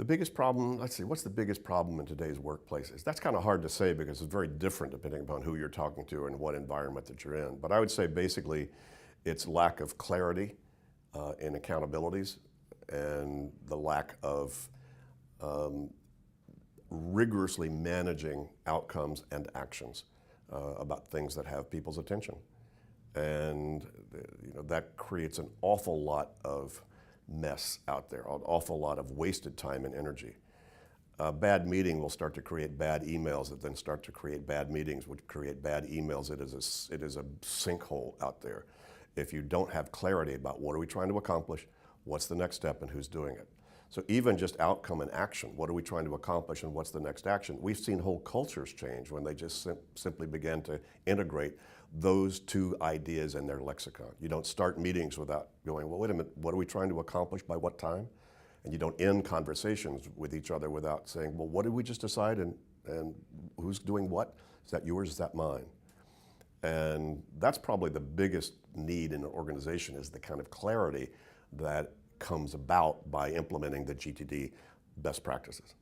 The biggest problem, let's see, what's the biggest problem in today's workplaces? That's kind of hard to say because it's very different depending upon who you're talking to and what environment that you're in. But I would say basically it's lack of clarity in accountabilities and the lack of rigorously managing outcomes and actions about things that have people's attention. And that creates an awful lot of mess out there, an awful lot of wasted time and energy. A bad meeting will start to create bad emails that then start to create bad meetings, which create bad emails. It is a sinkhole out there. If you don't have clarity about what are we trying to accomplish, what's the next step, and who's doing it. So even just outcome and action, what are we trying to accomplish and what's the next action? We've seen whole cultures change when they just simply began to integrate those two ideas in their lexicon. You don't start meetings without going, well, wait a minute, what are we trying to accomplish by what time? And you don't end conversations with each other without saying, well, what did we just decide and who's doing what? Is that yours, is that mine? And that's probably the biggest need in an organization, is the kind of clarity that comes about by implementing the GTD best practices.